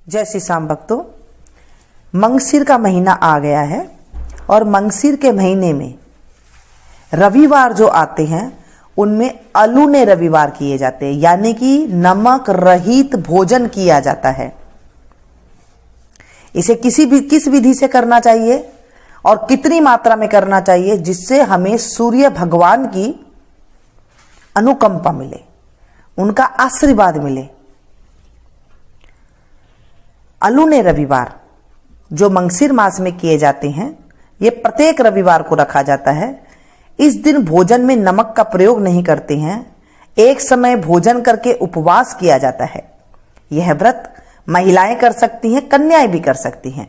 जय श्री श्याम भक्तों, मंगशीर का महीना आ गया है और मंगशीर के महीने में रविवार जो आते हैं उनमें अलूने रविवार किए जाते हैं, यानी कि नमक रहित भोजन किया जाता है। इसे किस विधि से करना चाहिए और कितनी मात्रा में करना चाहिए जिससे हमें सूर्य भगवान की अनुकंपा मिले, उनका आशीर्वाद मिले। अलूने रविवार जो मंगशीर मास में किए जाते हैं, ये प्रत्येक रविवार को रखा जाता है। इस दिन भोजन में नमक का प्रयोग नहीं करते हैं। एक समय भोजन करके उपवास किया जाता है। यह व्रत महिलाएं कर सकती हैं, कन्याएं भी कर सकती हैं।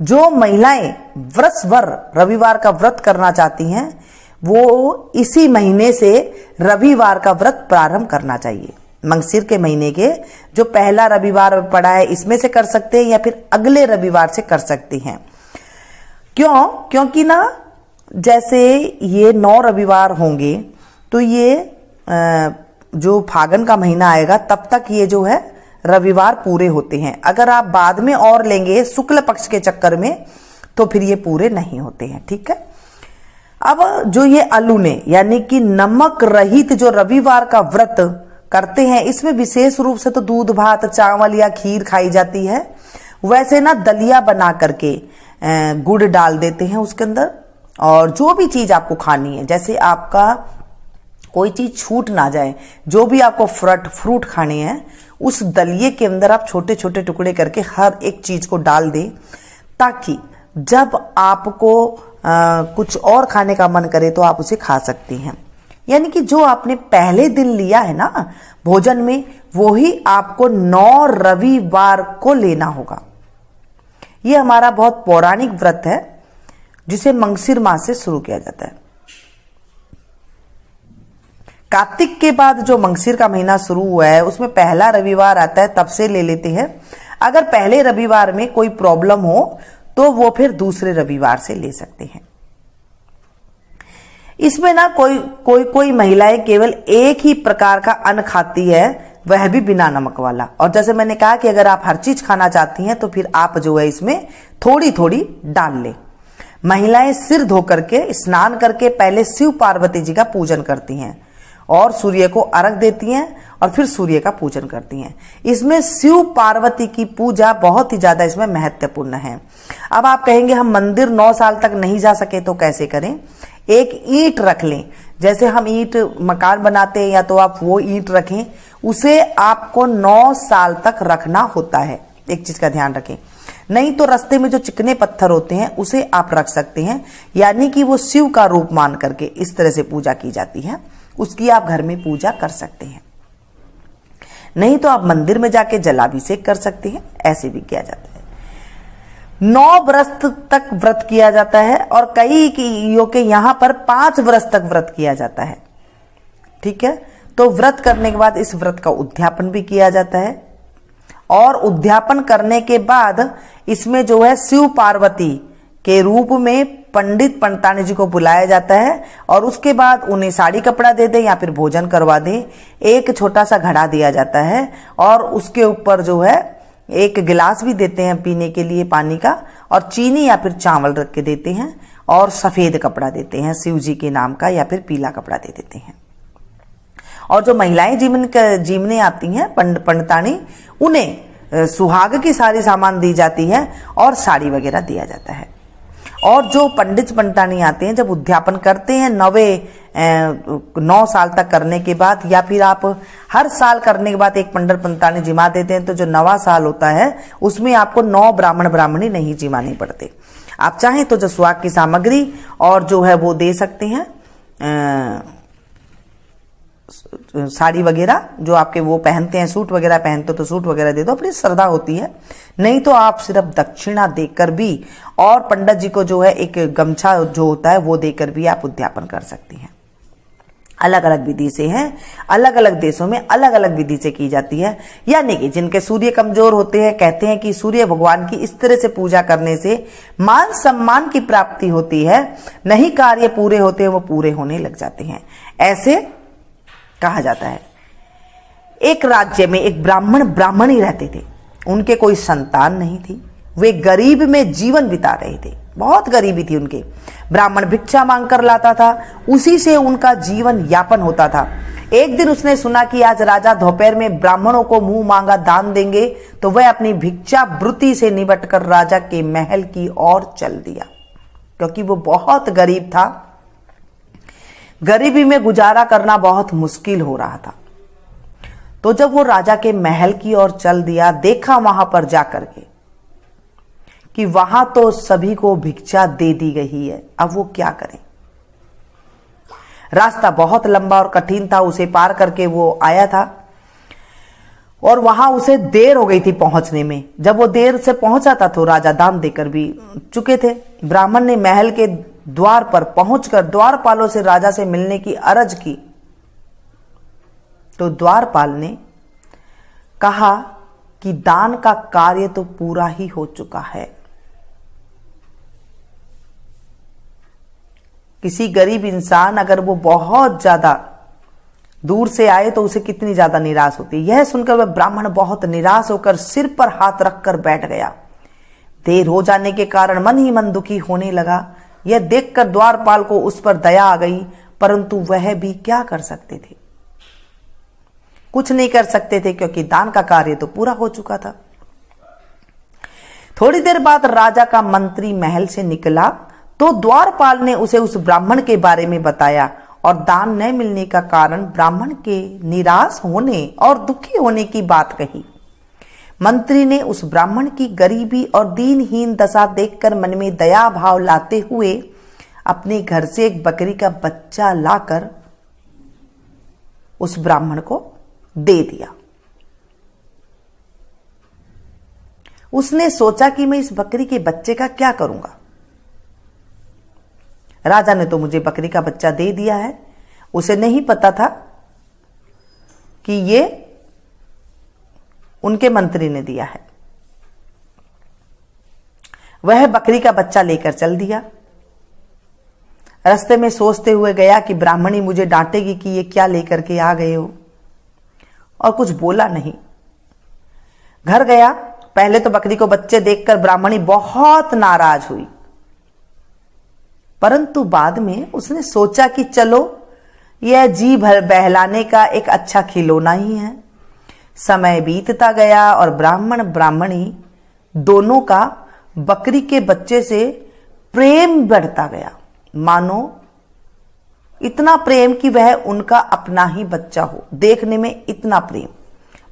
जो महिलाएं वर्षभर रविवार का व्रत करना चाहती हैं वो इसी महीने से रविवार का व्रत प्रारंभ करना चाहिए। मंगशीर के महीने के जो पहला रविवार पड़ा है इसमें से कर सकते हैं या फिर अगले रविवार से कर सकती हैं। क्योंकि ना जैसे ये 9 रविवार होंगे तो ये जो फागुन का महीना आएगा तब तक ये जो है रविवार पूरे होते हैं। अगर आप बाद में और लेंगे शुक्ल पक्ष के चक्कर में तो फिर ये पूरे नहीं होते हैं। ठीक है। अब जो ये अलूने यानी कि नमक रहित जो रविवार का व्रत करते हैं, इसमें विशेष रूप से तो दूध भात चावल या खीर खाई जाती है। वैसे ना दलिया बना करके गुड़ डाल देते हैं उसके अंदर, और जो भी चीज आपको खानी है, जैसे आपका कोई चीज छूट ना जाए, जो भी आपको फ्रूट खाने हैं उस दलिये के अंदर आप छोटे छोटे टुकड़े करके हर एक चीज को डाल दें, ताकि जब आपको कुछ और खाने का मन करे तो आप उसे खा सकती हैं। यानी कि जो आपने पहले दिन लिया है ना भोजन में, वो ही आपको 9 रविवार को लेना होगा। ये हमारा बहुत पौराणिक व्रत है जिसे मंगशीर मास से शुरू किया जाता है। कार्तिक के बाद जो मंगशीर का महीना शुरू हुआ है उसमें पहला रविवार आता है, तब से ले लेते हैं। अगर पहले रविवार में कोई प्रॉब्लम हो तो वो फिर दूसरे रविवार से ले सकते हैं। इसमें ना कोई महिलाएं केवल एक ही प्रकार का अन्न खाती है, वह भी बिना नमक वाला। और जैसे मैंने कहा कि अगर आप हर चीज खाना चाहती हैं तो फिर आप जो है इसमें थोड़ी थोड़ी डाल लें। महिलाएं सिर धो करके स्नान करके पहले शिव पार्वती जी का पूजन करती हैं और सूर्य को अर्घ देती हैं और फिर सूर्य का पूजन करती हैं। इसमें शिव पार्वती की पूजा बहुत ही ज्यादा इसमें महत्वपूर्ण है। अब आप कहेंगे हम मंदिर 9 साल तक नहीं जा सके तो कैसे करें? एक ईंट रख लें, जैसे हम ईंट मकान बनाते हैं, या तो आप वो ईंट रखें, उसे आपको 9 साल तक रखना होता है। एक चीज का ध्यान रखें, नहीं तो रास्ते में जो चिकने पत्थर होते हैं उसे आप रख सकते हैं, यानी कि वो शिव का रूप मान करके इस तरह से पूजा की जाती है, उसकी आप घर में पूजा कर सकते हैं। नहीं तो आप मंदिर में जाके जलाभिषेक कर सकते हैं, ऐसे भी किया जाता है। 9 वर्ष तक व्रत किया जाता है और कई के यहां पर 5 वर्ष तक व्रत किया जाता है। ठीक है। तो व्रत करने के बाद इस व्रत का उद्यापन भी किया जाता है, और उद्यापन करने के बाद इसमें जो है शिव पार्वती के रूप में पंडित पंडितानी जी को बुलाया जाता है, और उसके बाद उन्हें साड़ी कपड़ा दे दे या फिर भोजन करवा दे। एक छोटा सा घड़ा दिया जाता है और उसके ऊपर जो है एक गिलास भी देते हैं पीने के लिए पानी का, और चीनी या फिर चावल रख के देते हैं, और सफेद कपड़ा देते हैं शिव जी के नाम का, या फिर पीला कपड़ा दे देते हैं। और जो महिलाएं जीवने आती हैं पंडितानी, उन्हें सुहाग की सारी सामान दी जाती है और साड़ी वगैरह दिया जाता है। और जो पंडित पंडितानी आते हैं जब उद्यापन करते हैं 9 साल तक करने के बाद, या फिर आप हर साल करने के बाद एक पंडित पंडितानी जिमा देते हैं, तो जो 9वां साल होता है उसमें आपको 9 ब्राह्मण ब्राह्मणी नहीं जिमाने पड़ते। आप चाहें तो जो सुहाग की सामग्री और जो है वो दे सकते हैं, साड़ी वगैरह जो आपके वो पहनते हैं, सूट वगैरह पहनते हो तो सूट वगैरह दे दो, अपनी श्रद्धा होती है। नहीं तो आप सिर्फ दक्षिणा देकर भी, और पंडित जी को जो है एक गमछा जो होता है वो देकर भी आप उद्यापन कर सकती हैं। अलग अलग विधि से हैं, अलग अलग देशों में अलग अलग विधि से की जाती है। यानी कि जिनके सूर्य कमजोर होते हैं, कहते हैं कि सूर्य भगवान की इस तरह से पूजा करने से मान सम्मान की प्राप्ति होती है, नहीं कार्य पूरे होते हैं वो पूरे होने लग जाते हैं, ऐसे कहा जाता है। एक राज्य में एक ब्राह्मण ब्राह्मणी रहते थे। उनके कोई संतान नहीं थी, वे गरीब में जीवन बिता रहे थे, बहुत गरीबी थी उनके। ब्राह्मण भिक्षा मांगकर लाता था, उसी से उनका जीवन यापन होता था। एक दिन उसने सुना कि आज राजा दोपहर में ब्राह्मणों को मुंह मांगा दान देंगे, तो वह अपनी भिक्षा वृत्ति से निबटकर राजा के महल की ओर चल दिया। क्योंकि वो बहुत गरीब था, गरीबी में गुजारा करना बहुत मुश्किल हो रहा था। तो जब वो राजा के महल की ओर चल दिया, देखा वहां पर जाकर के कि वहां तो सभी को भिक्षा दे दी गई है, अब वो क्या करें। रास्ता बहुत लंबा और कठिन था, उसे पार करके वो आया था और वहां उसे देर हो गई थी पहुंचने में। जब वो देर से पहुंचा था तो राजा दान देकर भी चुके थे। ब्राह्मण ने महल के द्वार पर पहुंचकर द्वारपालों से राजा से मिलने की अर्ज की, तो द्वारपाल ने कहा कि दान का कार्य तो पूरा ही हो चुका है। किसी गरीब इंसान अगर वो बहुत ज्यादा दूर से आए तो उसे कितनी ज्यादा निराश होती है। यह सुनकर वह ब्राह्मण बहुत निराश होकर सिर पर हाथ रखकर बैठ गया। देर हो जाने के कारण मन ही मन दुखी होने लगा। यह देखकर द्वारपाल को उस पर दया आ गई, परंतु वह भी क्या कर सकते थे, कुछ नहीं कर सकते थे, क्योंकि दान का कार्य तो पूरा हो चुका था। थोड़ी देर बाद राजा का मंत्री महल से निकला तो द्वारपाल ने उसे उस ब्राह्मण के बारे में बताया और दान न मिलने का कारण ब्राह्मण के निराश होने और दुखी होने की बात कही। मंत्री ने उस ब्राह्मण की गरीबी और दीनहीन दशा देखकर मन में दया भाव लाते हुए अपने घर से एक बकरी का बच्चा लाकर उस ब्राह्मण को दे दिया। उसने सोचा कि मैं इस बकरी के बच्चे का क्या करूंगा। राजा ने तो मुझे बकरी का बच्चा दे दिया है, उसे नहीं पता था कि ये उनके मंत्री ने दिया है। वह बकरी का बच्चा लेकर चल दिया। रास्ते में सोचते हुए गया कि ब्राह्मणी मुझे डांटेगी कि ये क्या लेकर के आ गए हो, और कुछ बोला नहीं। घर गया, पहले तो बकरी को बच्चे देखकर ब्राह्मणी बहुत नाराज हुई, परंतु बाद में उसने सोचा कि चलो यह जी भर बहलाने का एक अच्छा खिलौना ही है। समय बीतता गया और ब्राह्मण ब्राह्मणी दोनों का बकरी के बच्चे से प्रेम बढ़ता गया, मानो इतना प्रेम कि वह उनका अपना ही बच्चा हो। देखने में इतना प्रेम,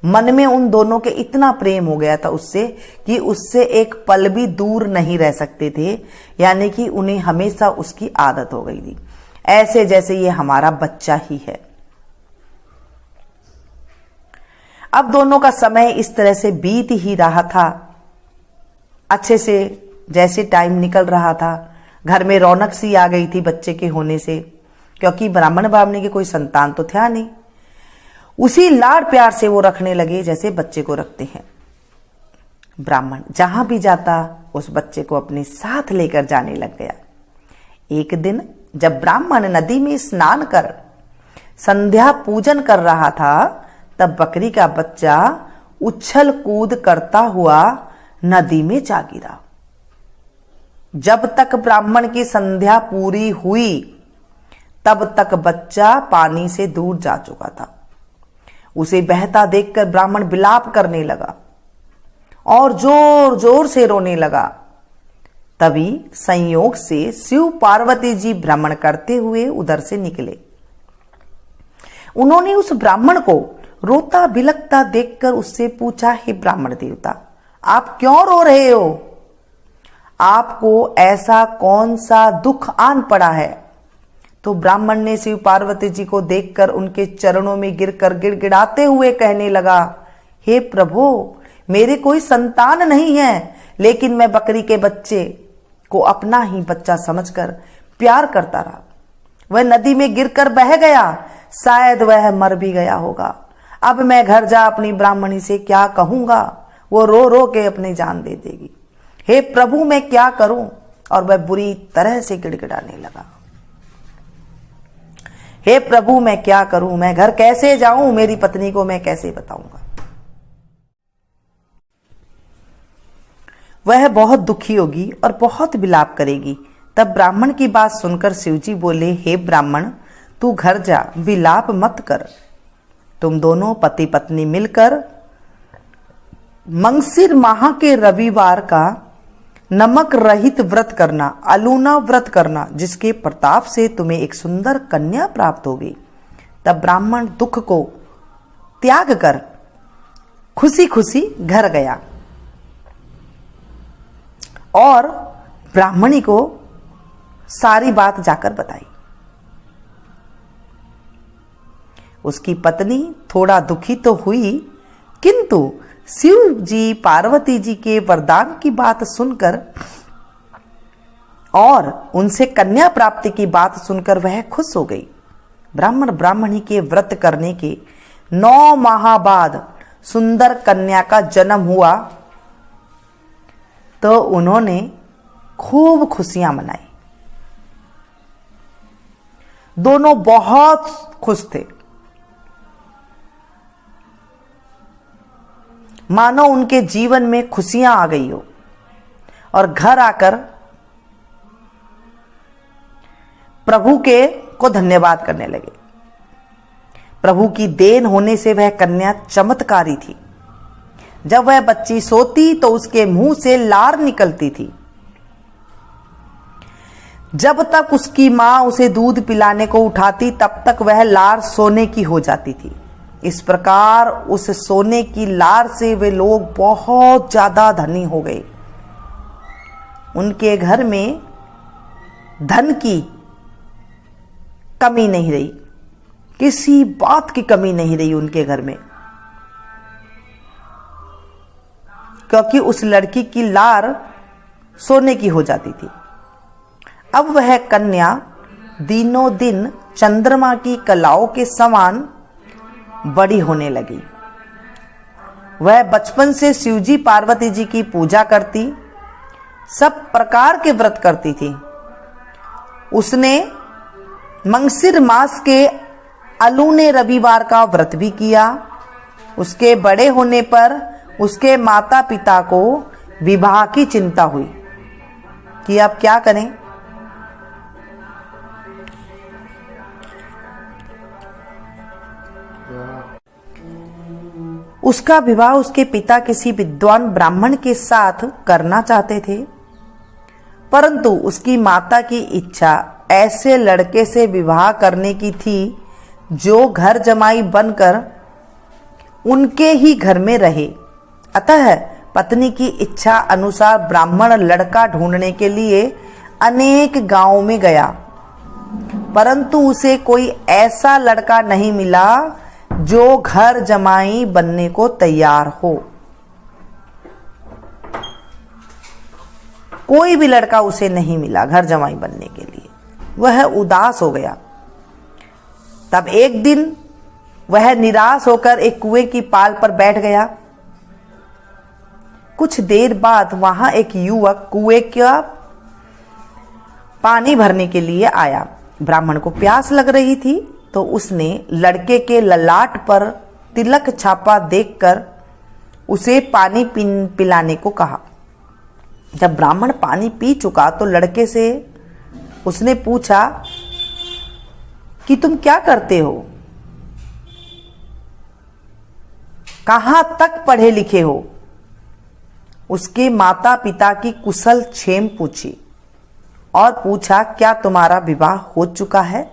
मन में उन दोनों के इतना प्रेम हो गया था उससे कि उससे एक पल भी दूर नहीं रह सकते थे, यानी कि उन्हें हमेशा उसकी आदत हो गई थी, ऐसे जैसे ये हमारा बच्चा ही है। अब दोनों का समय इस तरह से बीत ही रहा था। अच्छे से जैसे टाइम निकल रहा था, घर में रौनक सी आ गई थी बच्चे के होने से, क्योंकि ब्राह्मण ब्राह्मणी के कोई संतान तो था नहीं। उसी लाड प्यार से वो रखने लगे जैसे बच्चे को रखते हैं। ब्राह्मण जहां भी जाता उस बच्चे को अपने साथ लेकर जाने लग गया। एक दिन जब ब्राह्मण नदी में स्नान कर संध्या पूजन कर रहा था, तब बकरी का बच्चा उछल कूद करता हुआ नदी में जा गिरा। जब तक ब्राह्मण की संध्या पूरी हुई तब तक बच्चा पानी से दूर जा चुका था। उसे बहता देखकर ब्राह्मण विलाप करने लगा और जोर जोर से रोने लगा। तभी संयोग से शिव पार्वती जी भ्रमण करते हुए उधर से निकले। उन्होंने उस ब्राह्मण को रोता बिलखता देखकर उससे पूछा, हे ब्राह्मण देवता, आप क्यों रो रहे हो? आपको ऐसा कौन सा दुख आन पड़ा है? तो ब्राह्मण ने शिव पार्वती जी को देखकर उनके चरणों में गिरकर गिड़गिड़ाते हुए कहने लगा, हे प्रभु, मेरे कोई संतान नहीं है, लेकिन मैं बकरी के बच्चे को अपना ही बच्चा समझकर प्यार करता रहा। वह नदी में गिरकर बह गया, शायद वह मर भी गया होगा। अब मैं घर जा अपनी ब्राह्मणी से क्या कहूंगा? वो रो रो के अपनी जान दे देगी। हे प्रभु, मैं क्या करूं? और वह बुरी तरह से गिड़गिड़ाने लगा। हे प्रभु, मैं क्या करूं? मैं घर कैसे जाऊं? मेरी पत्नी को मैं कैसे बताऊंगा? वह बहुत दुखी होगी और बहुत विलाप करेगी। तब ब्राह्मण की बात सुनकर शिवजी बोले, हे ब्राह्मण, तू घर जा, विलाप मत कर। तुम दोनों पति पत्नी मिलकर मंगसिर माह के रविवार का नमक रहित व्रत करना, अलूना व्रत करना, जिसके प्रताप से तुम्हें एक सुंदर कन्या प्राप्त होगी। तब ब्राह्मण दुख को त्याग कर खुशी खुशी घर गया और ब्राह्मणी को सारी बात जाकर बताई। उसकी पत्नी थोड़ा दुखी तो हुई, किंतु शिव जी पार्वती जी के वरदान की बात सुनकर और उनसे कन्या प्राप्ति की बात सुनकर वह खुश हो गई। ब्राह्मण ब्राह्मणी के व्रत करने के 9 माह बाद सुंदर कन्या का जन्म हुआ तो उन्होंने खूब खुशियां मनाई। दोनों बहुत खुश थे, मानो उनके जीवन में खुशियां आ गई हो, और घर आकर प्रभु को धन्यवाद करने लगे। प्रभु की देन होने से वह कन्या चमत्कारी थी। जब वह बच्ची सोती तो उसके मुंह से लार निकलती थी। जब तक उसकी मां उसे दूध पिलाने को उठाती तब तक वह लार सोने की हो जाती थी। इस प्रकार उस सोने की लार से वे लोग बहुत ज्यादा धनी हो गए। उनके घर में धन की कमी नहीं रही, किसी बात की कमी नहीं रही उनके घर में, क्योंकि उस लड़की की लार सोने की हो जाती थी। अब वह कन्या दिनों दिन चंद्रमा की कलाओं के समान बड़ी होने लगी। वह बचपन से शिवजी पार्वती जी की पूजा करती, सब प्रकार के व्रत करती थी। उसने मंगसिर मास के अलूने रविवार का व्रत भी किया। उसके बड़े होने पर उसके माता पिता को विवाह की चिंता हुई कि अब क्या करें। उसका विवाह उसके पिता किसी विद्वान ब्राह्मण के साथ करना चाहते थे, परंतु उसकी माता की इच्छा ऐसे लड़के से विवाह करने की थी जो घर जमाई बनकर उनके ही घर में रहे। अतः पत्नी की इच्छा अनुसार ब्राह्मण लड़का ढूंढने के लिए अनेक गांवों में गया, परंतु उसे कोई ऐसा लड़का नहीं मिला जो घर जमाई बनने को तैयार हो। कोई भी लड़का उसे नहीं मिला घर जमाई बनने के लिए। वह उदास हो गया। तब एक दिन वह निराश होकर एक कुएं की पाल पर बैठ गया। कुछ देर बाद वहां एक युवक कुएं का पानी भरने के लिए आया। ब्राह्मण को प्यास लग रही थी तो उसने लड़के के ललाट पर तिलक छापा देखकर उसे पानी पिलाने को कहा। जब ब्राह्मण पानी पी चुका तो लड़के से उसने पूछा कि तुम क्या करते हो, कहां तक पढ़े लिखे हो। उसके माता पिता की कुशल क्षेम पूछी और पूछा, क्या तुम्हारा विवाह हो चुका है।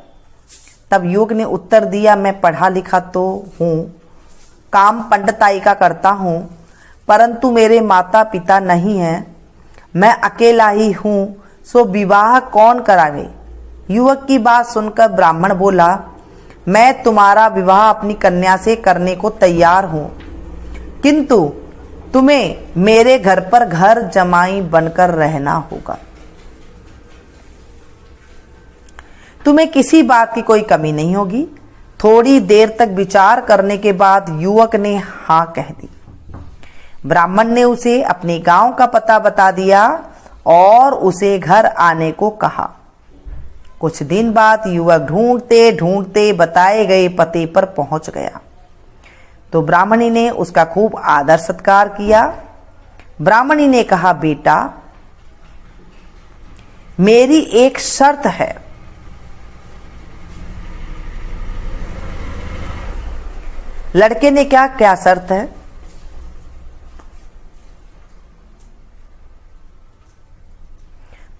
तब युवक ने उत्तर दिया, मैं पढ़ा लिखा तो हूं, काम पंडिताई का करता हूं, परंतु मेरे माता पिता नहीं हैं, मैं अकेला ही हूं, सो विवाह कौन करावे। युवक की बात सुनकर ब्राह्मण बोला, मैं तुम्हारा विवाह अपनी कन्या से करने को तैयार हूं, किंतु तुम्हें मेरे घर पर घर जमाई बनकर रहना होगा। तुम्हें किसी बात की कोई कमी नहीं होगी। थोड़ी देर तक विचार करने के बाद युवक ने हाँ कह दी। ब्राह्मण ने उसे अपने गांव का पता बता दिया और उसे घर आने को कहा। कुछ दिन बाद युवक ढूंढते ढूंढते बताए गए पते पर पहुंच गया तो ब्राह्मणी ने उसका खूब आदर सत्कार किया। ब्राह्मणी ने कहा, बेटा मेरी एक शर्त है। लड़के ने क्या शर्त है?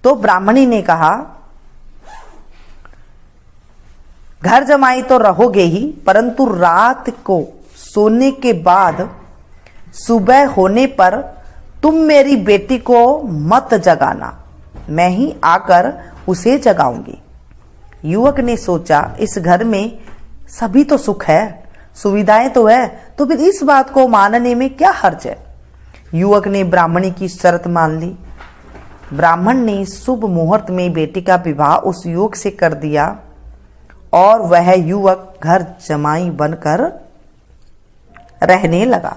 तो ब्राह्मणी ने कहा, घर जमाई तो रहोगे ही, परंतु रात को सोने के बाद सुबह होने पर तुम मेरी बेटी को मत जगाना, मैं ही आकर उसे जगाऊंगी। युवक ने सोचा, इस घर में सभी तो सुख है, सुविधाएं तो है, तो फिर इस बात को मानने में क्या हर्ज है। युवक ने ब्राह्मणी की शर्त मान ली। ब्राह्मण ने शुभ मुहूर्त में बेटी का विवाह उस युवक से कर दिया और वह युवक घर जमाई बनकर रहने लगा।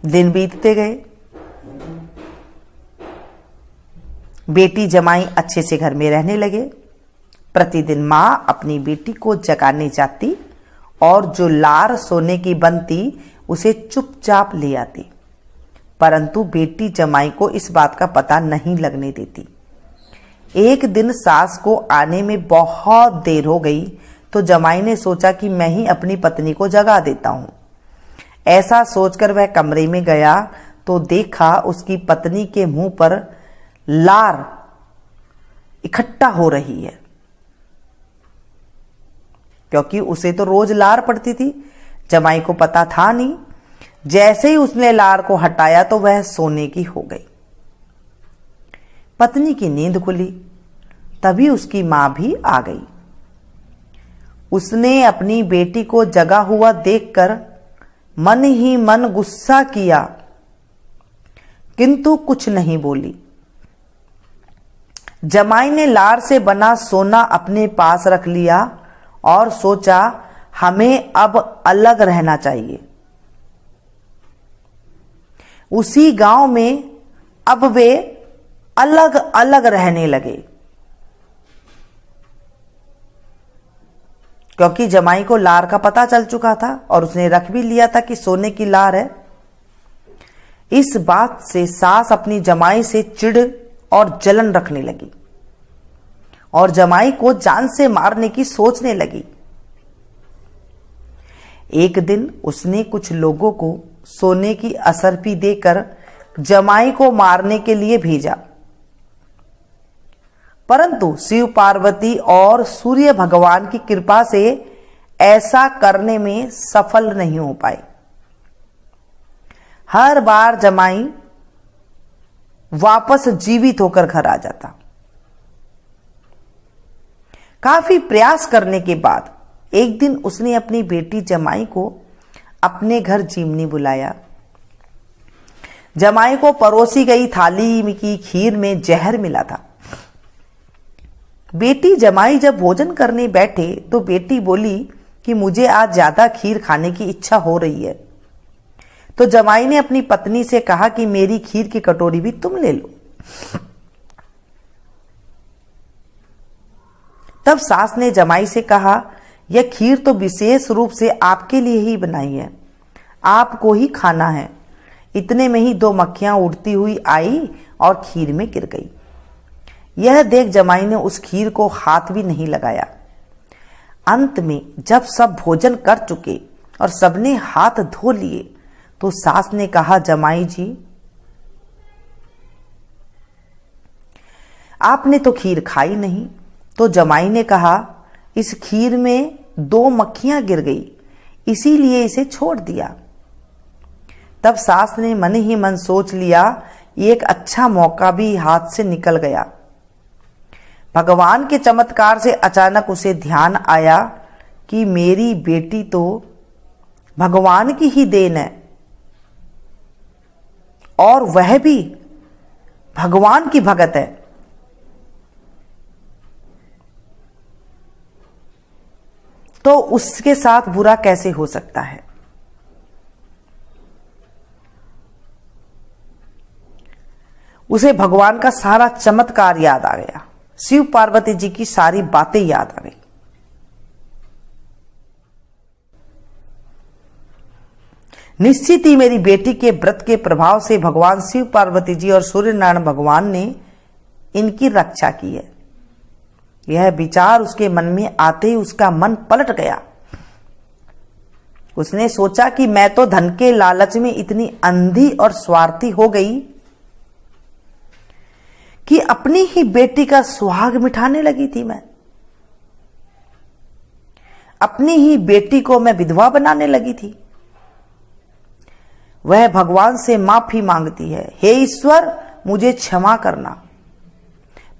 दिन बीतते गए। बेटी जमाई अच्छे से घर में रहने लगे। प्रतिदिन मां अपनी बेटी को जगाने जाती और जो लार सोने की बनती उसे चुपचाप ले आती, परंतु बेटी जमाई को इस बात का पता नहीं लगने देती। एक दिन सास को आने में बहुत देर हो गई तो जमाई ने सोचा कि मैं ही अपनी पत्नी को जगा देता हूं। ऐसा सोचकर वह कमरे में गया तो देखा उसकी पत्नी के मुंह पर लार इकट्ठा हो रही है, क्योंकि उसे तो रोज लार पड़ती थी, जमाई को पता था नहीं। जैसे ही उसने लार को हटाया तो वह सोने की हो गई। पत्नी की नींद खुली, तभी उसकी मां भी आ गई। उसने अपनी बेटी को जगा हुआ देखकर मन ही मन गुस्सा किया, किंतु कुछ नहीं बोली। जमाई ने लार से बना सोना अपने पास रख लिया और सोचा, हमें अब अलग रहना चाहिए। उसी गांव में अब वे अलग अलग रहने लगे, क्योंकि जमाई को लार का पता चल चुका था और उसने रख भी लिया था कि सोने की लार है। इस बात से सास अपनी जमाई से चिढ़ और जलन रखने लगी और जमाई को जान से मारने की सोचने लगी। एक दिन उसने कुछ लोगों को सोने की असरपी देकर जमाई को मारने के लिए भेजा, परंतु शिव पार्वती और सूर्य भगवान की कृपा से ऐसा करने में सफल नहीं हो पाए। हर बार जमाई वापस जीवित होकर घर आ जाता। काफी प्रयास करने के बाद एक दिन उसने अपनी बेटी जमाई को अपने घर जीमनी बुलाया। जमाई को परोसी गई थाली की खीर में जहर मिला था। बेटी जमाई जब भोजन करने बैठे तो बेटी बोली कि मुझे आज ज्यादा खीर खाने की इच्छा हो रही है। तो जमाई ने अपनी पत्नी से कहा कि मेरी खीर की कटोरी भी तुम ले लो। तब सास ने जमाई से कहा, यह खीर तो विशेष रूप से आपके लिए ही बनाई है, आपको ही खाना है। इतने में ही 2 मक्खियां उड़ती हुई आई और खीर में गिर गई। यह देख जमाई ने उस खीर को हाथ भी नहीं लगाया। अंत में जब सब भोजन कर चुके और सबने हाथ धो लिए तो सास ने कहा, जमाई जी आपने तो खीर खाई नहीं। तो जमाई ने कहा, इस खीर में 2 मक्खियां गिर गई, इसीलिए इसे छोड़ दिया। तब सास ने मन ही मन सोच लिया, एक अच्छा मौका भी हाथ से निकल गया। भगवान के चमत्कार से अचानक उसे ध्यान आया कि मेरी बेटी तो भगवान की ही देन है और वह भी भगवान की भगत है। तो उसके साथ बुरा कैसे हो सकता है। उसे भगवान का सारा चमत्कार याद आ गया, शिव पार्वती जी की सारी बातें याद आ गई। निश्चित ही मेरी बेटी के व्रत के प्रभाव से भगवान शिव, पार्वती जी और सूर्य नारायण भगवान ने इनकी रक्षा की है। यह विचार उसके मन में आते ही उसका मन पलट गया। उसने सोचा कि मैं तो धन के लालच में इतनी अंधी और स्वार्थी हो गई कि अपनी ही बेटी का सुहाग मिटाने लगी थी। मैं अपनी ही बेटी को मैं विधवा बनाने लगी थी। वह भगवान से माफी मांगती है, हे ईश्वर मुझे क्षमा करना।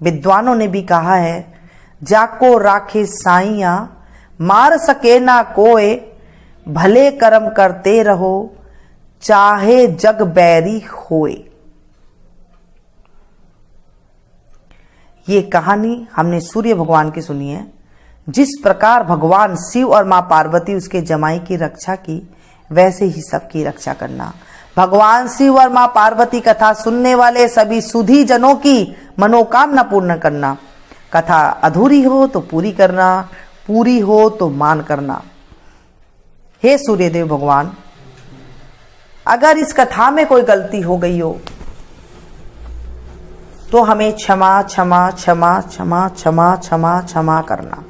विद्वानों ने भी कहा है, जाको राखे साइया मार सके ना कोय, भले कर्म करते रहो चाहे जग बैरी होए। ये कहानी हमने सूर्य भगवान की सुनी है। जिस प्रकार भगवान शिव और मां पार्वती उसके जमाई की रक्षा की, वैसे ही सबकी रक्षा करना। भगवान शिव और मां पार्वती कथा सुनने वाले सभी सुधी जनों की मनोकामना पूर्ण करना। कथा अधूरी हो तो पूरी करना, पूरी हो तो मान करना। हे सूर्यदेव भगवान, अगर इस कथा में कोई गलती हो गई हो तो हमें क्षमा क्षमा क्षमा क्षमा क्षमा क्षमा क्षमा करना।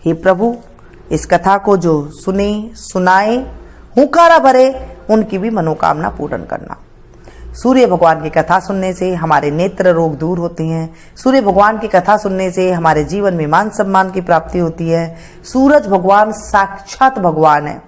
हे प्रभु, इस कथा को जो सुने सुनाए हुंकारा भरे, उनकी भी मनोकामना पूर्ण करना। सूर्य भगवान की कथा सुनने से हमारे नेत्र रोग दूर होते हैं। सूर्य भगवान की कथा सुनने से हमारे जीवन में मान सम्मान की प्राप्ति होती है। सूरज भगवान साक्षात भगवान है।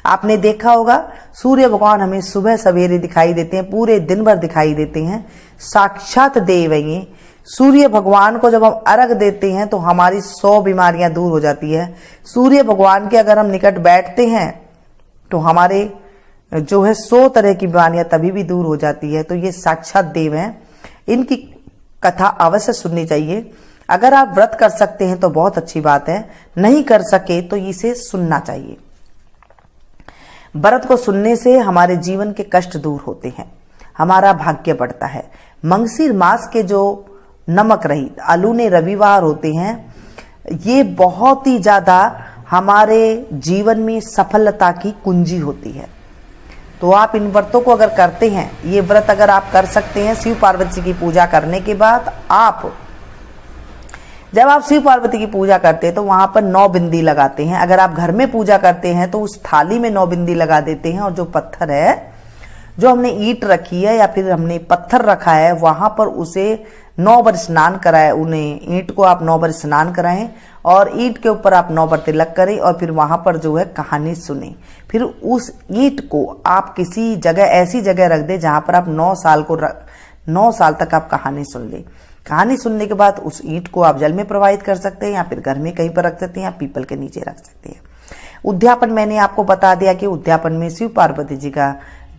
आपने देखा होगा, सूर्य भगवान हमें सुबह सवेरे दिखाई देते हैं, पूरे दिन भर दिखाई देते हैं। साक्षात देव है ये। सूर्य भगवान को जब हम अर्घ देते हैं तो हमारी 100 बीमारियां दूर हो जाती है। सूर्य भगवान के अगर हम निकट बैठते हैं तो हमारे जो है 100 तरह की बीमारियां तभी भी दूर हो जाती है। तो ये साक्षात देव हैं। इनकी कथा अवश्य सुननी चाहिए। अगर आप व्रत कर सकते हैं तो बहुत अच्छी बात है, नहीं कर सके तो इसे सुनना चाहिए। व्रत को सुनने से हमारे जीवन के कष्ट दूर होते हैं, हमारा भाग्य बढ़ता है। मंगशीर मास के जो नमक रहित अलूने रविवार होते हैं, ये बहुत ही ज्यादा हमारे जीवन में सफलता की कुंजी होती है। तो आप इन व्रतों को अगर करते हैं, ये व्रत अगर आप कर सकते हैं, शिव पार्वती की पूजा करने के बाद जब आप शिव पार्वती की पूजा करते हैं तो वहां पर 9 बिंदी लगाते हैं। अगर आप घर में पूजा करते हैं तो उस थाली में 9 बिंदी लगा देते हैं, और जो पत्थर है, जो हमने ईंट रखी है या फिर हमने पत्थर रखा है, वहां पर उसे 9 बार स्नान कराए। उन्हें ईंट को आप 9 बार स्नान कराएं और ईंट के ऊपर आप 9 बार तिलक करें, और फिर वहां पर जो है कहानी सुने। फिर उस ईंट को आप किसी जगह, ऐसी जगह रख दे जहां पर आप 9 साल तक आप कहानी सुन ले। कहानी सुनने के बाद उस ईंट को आप जल में प्रवाहित कर सकते हैं, या फिर घर में कहीं पर रख सकते हैं, या पीपल के नीचे रख सकते हैं। उद्यापन मैंने आपको बता दिया कि उद्यापन में शिव पार्वती जी का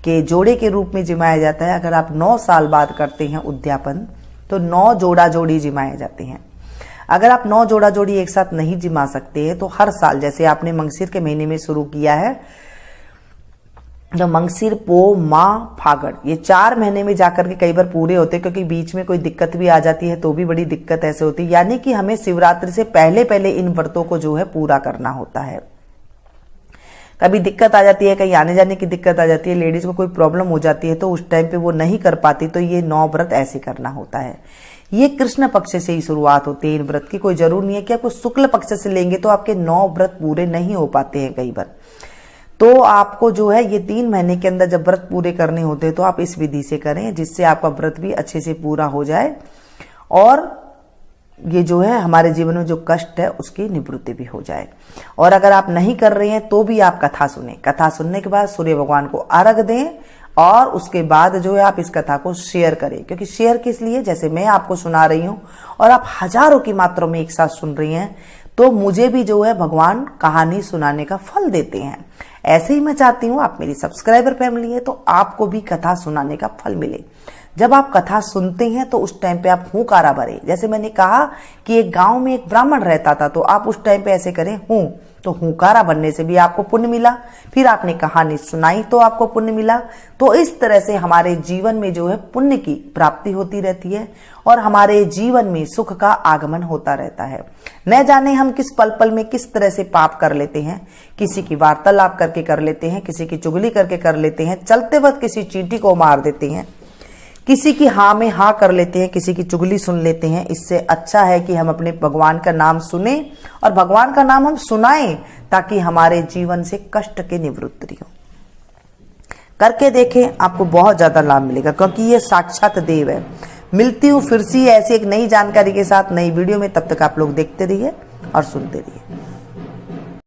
के जोड़े के रूप में जिमाया जाता है। अगर आप 9 साल बाद करते हैं उद्यापन तो 9 जोड़ा जोड़ी जिमाए जाते हैं। अगर आप 9 जोड़ा जोड़ी एक साथ नहीं जिमा सकते हैं तो हर साल, जैसे आपने मंगशीर के महीने में शुरू किया है, जो मंगशीर, पो, माह, फागड़, ये 4 महीने में जाकर के कई बार पूरे होते हैं, क्योंकि बीच में कोई दिक्कत भी आ जाती है तो भी बड़ी दिक्कत ऐसे होती है। यानी कि हमें शिवरात्रि से पहले पहले इन व्रतों को जो है पूरा करना होता है। कभी दिक्कत आ जाती है, कहीं आने जाने की दिक्कत आ जाती है, लेडीज को कोई प्रॉब्लम हो जाती है तो उस टाइम पे वो नहीं कर पाती, तो ये 9 व्रत ऐसे करना होता है। ये कृष्ण पक्ष से ही शुरुआत होती है इन व्रत की। कोई जरूर नहीं है कि आपको शुक्ल पक्ष से लेंगे तो आपके 9 व्रत पूरे नहीं हो पाते हैं कई बार। तो आपको जो है ये 3 महीने के अंदर जब व्रत पूरे करने होते हैं तो आप इस विधि से करें, जिससे आपका व्रत भी अच्छे से पूरा हो जाए, और ये जो है हमारे जीवन में जो कष्ट है उसकी निवृत्ति भी हो जाए। और अगर आप नहीं कर रहे हैं तो भी आप कथा सुने। कथा सुनने के बाद सूर्य भगवान को अर्घ दें, और उसके बाद जो है आप इस कथा को शेयर करें। क्योंकि शेयर किस लिए, जैसे मैं आपको सुना रही हूं और आप हजारों की मात्रा में एक साथ सुन रही हैं, तो मुझे भी जो है भगवान कहानी सुनाने का फल देते हैं। ऐसे ही मैं चाहती हूँ आप मेरी सब्सक्राइबर फैमिली है तो आपको भी कथा सुनाने का फल मिले। जब आप कथा सुनते हैं तो उस टाइम पे आप हुंकारा भरे। जैसे मैंने कहा कि एक गांव में एक ब्राह्मण रहता था, तो आप उस टाइम पे ऐसे करें हूं, तो हुंकारा भरने से भी आपको पुण्य मिला। फिर आपने कहानी सुनाई तो आपको पुण्य मिला। तो इस तरह से हमारे जीवन में जो है पुण्य की प्राप्ति होती रहती है और हमारे जीवन में सुख का आगमन होता रहता है। न जाने हम किस पल पल में किस तरह से पाप कर लेते हैं, किसी की वार्तालाप करके कर लेते हैं, किसी की चुगली करके कर लेते हैं, चलते वक्त किसी चींटी को मार देते हैं, किसी की हाँ में हाँ कर लेते हैं, किसी की चुगली सुन लेते हैं। इससे अच्छा है कि हम अपने भगवान का नाम सुने और भगवान का नाम हम सुनाएं, ताकि हमारे जीवन से कष्ट की निवृत्ति हो। करके देखें, आपको बहुत ज्यादा लाभ मिलेगा, क्योंकि ये साक्षात देव है। मिलती हूँ फिर से ऐसी एक नई जानकारी के साथ नई वीडियो में। तब तक आप लोग देखते रहिए और सुनते रहिए।